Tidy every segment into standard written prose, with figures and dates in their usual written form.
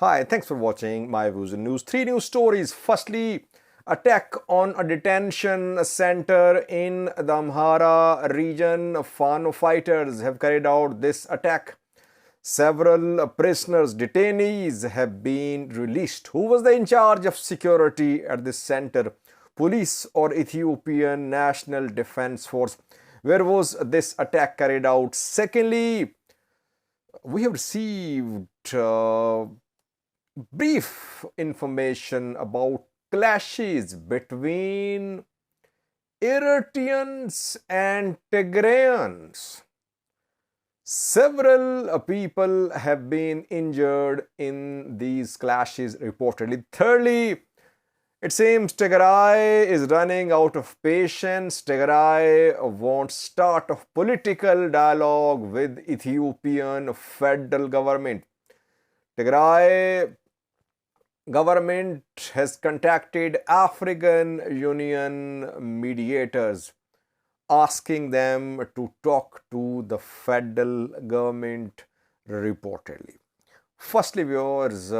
Hi, thanks for watching my views and news. Three news stories. Firstly, attack on a detention center in the Amhara region. Fano fighters have carried out this attack. Several prisoners, detainees have been released. Who was in charge of security at this center? Police or Ethiopian National Defense Force? Where was this attack carried out? Secondly, we have received brief information about clashes between Eritreans and Tigrayans. Several people have been injured in these clashes reportedly. Thirdly, it seems Tigray is running out of patience. Tigray wants start of political dialogue with Ethiopian federal government. Tigray government has contacted African Union mediators asking them to talk to the federal government reportedly. Firstly, viewers,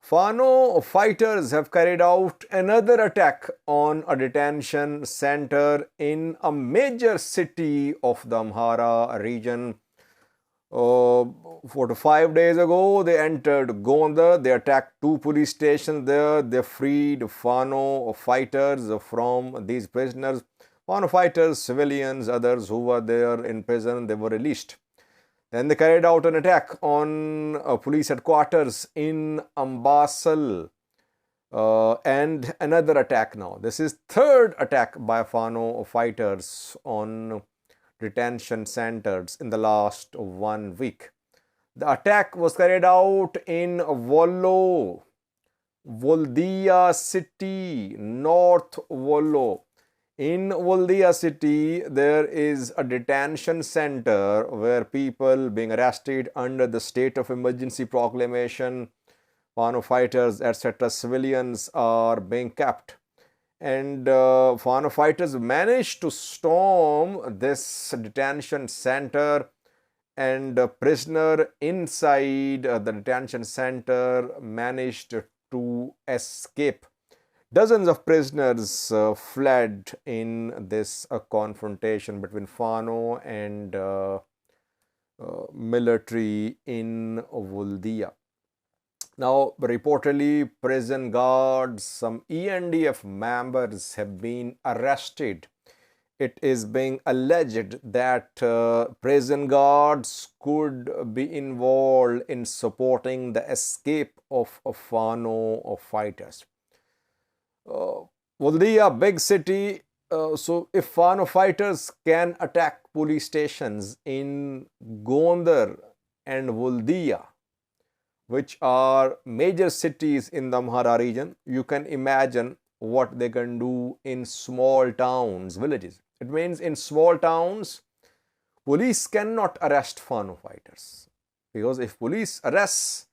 Fano fighters have carried out another attack on a detention center in a major city of the Amhara region. 4 to 5 days ago, they entered Gonda. They attacked two police stations there. They freed Fano fighters from these prisoners. Fano fighters, civilians, others who were there in prison, they were released. Then they carried out an attack on police headquarters in Ambasal and another attack now. This is third attack by Fano fighters on detention centers in the last 1 week. The attack was carried out in Wollo, Voldia city, North Wollo. In Voldia city, there is a detention center where people being arrested under the state of emergency proclamation, Fano fighters, etc., civilians are being kept. And Fano fighters managed to storm this detention center, and a prisoner inside the detention center managed to escape. Dozens of prisoners fled in this confrontation between Fano and military in Voldia. Now, reportedly, prison guards, some ENDF members have been arrested. It is being alleged that prison guards could be involved in supporting the escape of Fano fighters. Voldia, big city. So, if Fano fighters can attack police stations in Gondar and Voldia, which are major cities in the Amhara region, you can imagine what they can do in small towns, villages. It means in small towns, police cannot arrest Fano fighters, because if police arrests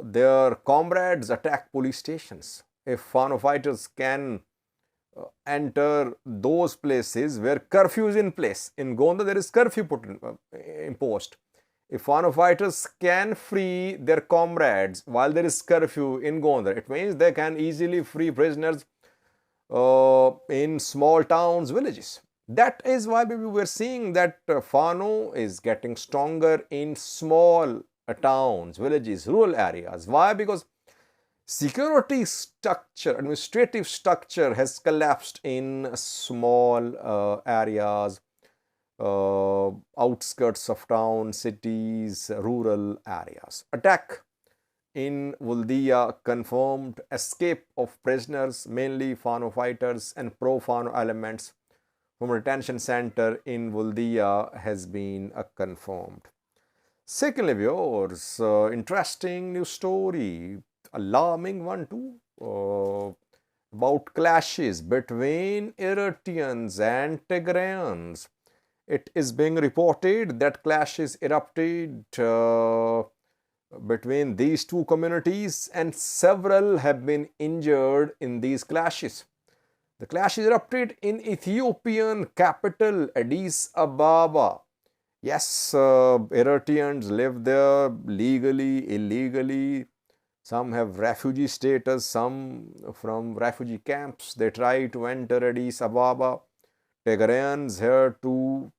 their comrades, attack police stations. If Fano fighters can enter those places where curfew is in place, in Gonda there is curfew imposed. If Fano fighters can free their comrades while there is curfew in Gondar, it means they can easily free prisoners in small towns, villages. That is why we were seeing that Fano is getting stronger in small towns, villages, rural areas. Why? Because security structure, administrative structure has collapsed in small areas, outskirts of town, cities, rural areas. Attack in Voldia confirmed. Escape of prisoners, mainly Fano fighters and pro-Fano elements, from a detention center in Voldia has been confirmed. Secondly, viewers, interesting news story, alarming one too, about clashes between Eritreans and Tigrayans. It is being reported that clashes erupted between these two communities, and several have been injured in these clashes. The clash erupted in Ethiopian capital Addis Ababa Yes, Eritreans live there legally, illegally. Some have refugee status, some from refugee camps. They try to enter Addis Ababa. Tigrayans here too,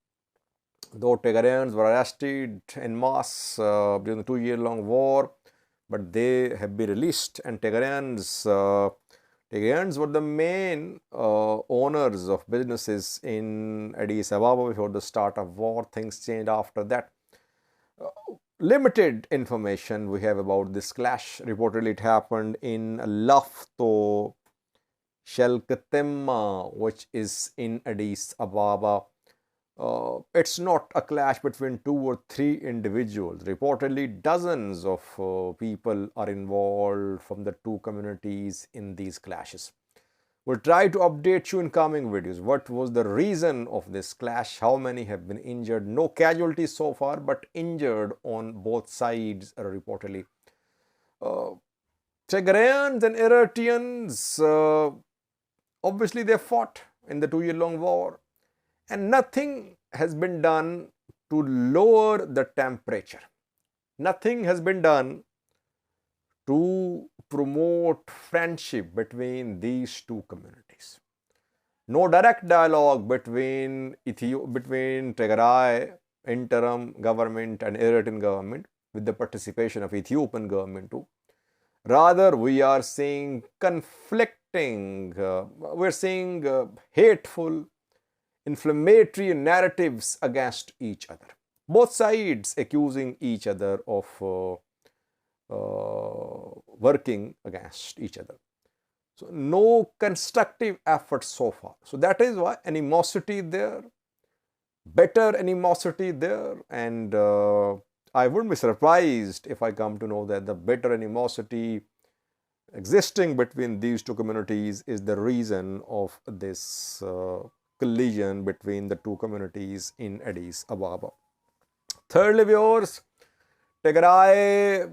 though Tigrayans were arrested en masse during the 2 year long war, but they have been released. And Tigrayans were the main owners of businesses in Addis Ababa before the start of war. Things changed after that. Limited information we have about this clash. Reportedly, it happened in Lafto Shelkatemma, which is in Addis Ababa. It's not a clash between two or three individuals. Reportedly, dozens of people are involved from the two communities in these clashes. We'll try to update you in coming videos. What was the reason of this clash? How many have been injured? No casualties so far, but injured on both sides reportedly. Uh, Tigrayans and Eritreans, obviously they fought in the 2 year long war, and nothing has been done to lower the temperature. Nothing has been done to promote friendship between these two communities. No direct dialogue between Tigray interim government and Eritrean government with the participation of Ethiopian government too. Rather, we are seeing conflicting, we're seeing hateful, inflammatory narratives against each other. Both sides accusing each other of working against each other. So, no constructive effort so far. So, that is why animosity there, better animosity there, and I wouldn't be surprised if I come to know that the bitter animosity existing between these two communities is the reason of this collision between the two communities in Addis Ababa. Thirdly, viewers, Tigray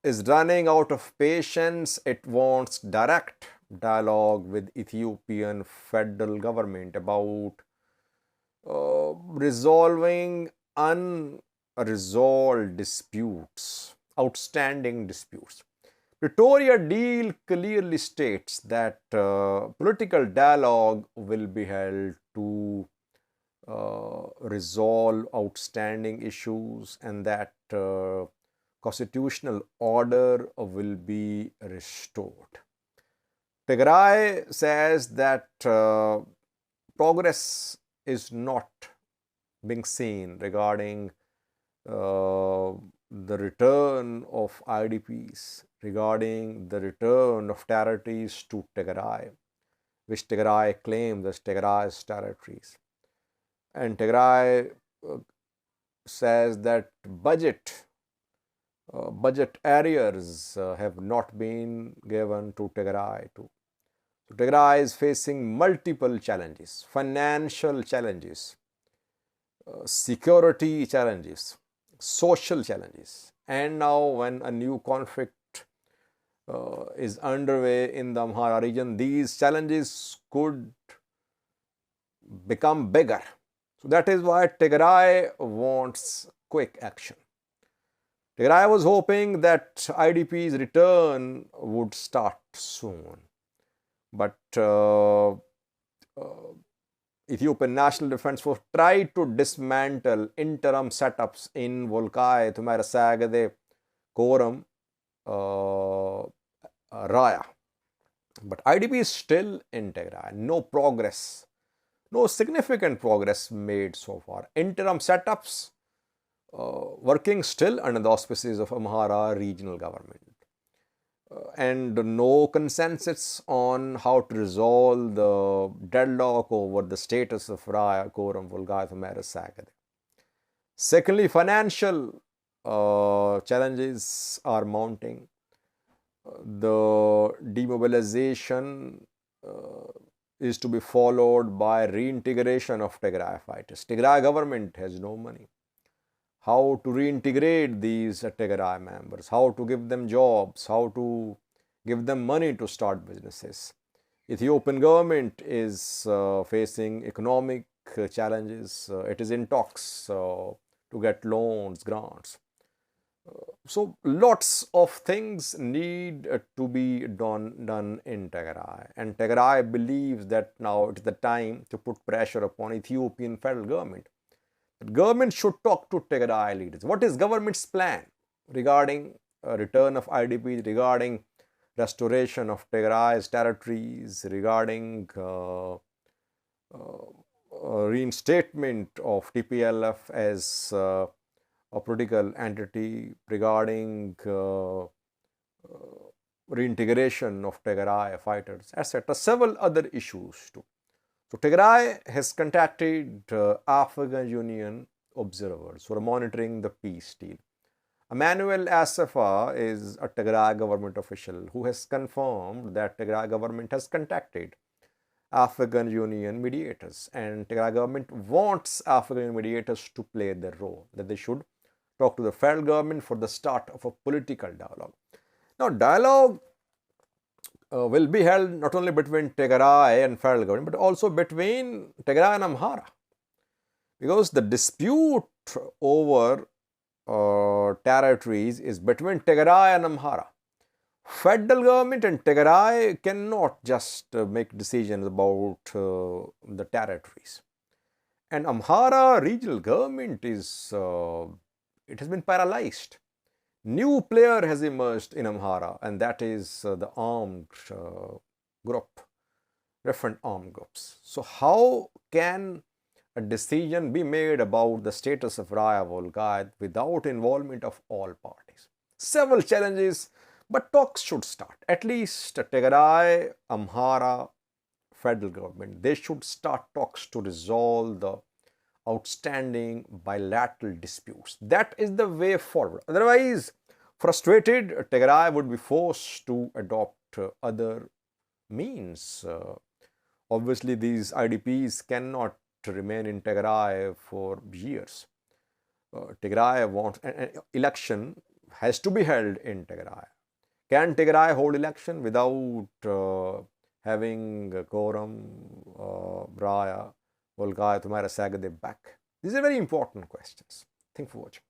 is running out of patience. It wants direct dialogue with Ethiopian federal government about resolving unresolved disputes, outstanding disputes. Pretoria deal clearly states that political dialogue will be held to resolve outstanding issues, and that constitutional order will be restored. Tigray says that progress is not being seen regarding the return of IDPs, regarding the return of territories to Tigray, which Tigray claims as Tigray's territories. And Tigray says that budget areas have not been given to Tigray too. So Tigray is facing multiple challenges: financial challenges, security challenges, social challenges, and now when a new conflict is underway in the Amhara region, these challenges could become bigger. So that is why Tigray wants quick action. Tigray was hoping that IDP's return would start soon, but Ethiopian National Defense Force tried to dismantle interim setups in Volkai, Thumarasagade, Koram, Raya. But IDP is still in Tigray. No progress, no significant progress made so far. Interim setups working still under the auspices of Amhara regional government. And no consensus on how to resolve the deadlock over the status of Raya, Koram, Volgai, Thumarasagade. Secondly, financial challenges are mounting. The demobilization is to be followed by reintegration of Tigray fighters. Tigray government has no money. How to reintegrate these Tigray members, how to give them jobs, how to give them money to start businesses. Ethiopian government is facing economic challenges. It is in talks to get loans, grants. So lots of things need to be done in Tigray, and Tigray believes that now it is the time to put pressure upon Ethiopian federal government. The government should talk to Tigray leaders. What is government's plan regarding return of IDPs, regarding restoration of Tigray's territories, regarding reinstatement of TPLF as a political entity, regarding reintegration of Tigray fighters, etc. Several other issues too. So Tigray has contacted African Union observers who are monitoring the peace deal. Emmanuel Assefa is a Tigray government official who has confirmed that Tigray government has contacted African Union mediators, and Tigray government wants African Union mediators to play their role, that they should talk to the federal government for the start of a political dialogue. Now, dialogue will be held not only between Tigray and federal government, but also between Tigray and Amhara, because the dispute over territories is between Tigray and Amhara. Federal government and Tigray cannot just make decisions about the territories. And Amhara regional government is, it has been paralyzed. New player has emerged in Amhara, and that is the armed group, different armed groups. So how can a decision be made about the status of Raya Volgayat without involvement of all parties? Several challenges, but talks should start. At least Tigray, Amhara, federal government, they should start talks to resolve the outstanding bilateral disputes. That is the way forward. Otherwise, frustrated, Tigray would be forced to adopt other means. Obviously, these IDPs cannot remain in Tigray for years. Tigray wants an election has to be held in Tigray. Can Tigray hold election without having a quorum, Raya, Volgayat, Tumara Sagade back? These are very important questions. Thank you for watching.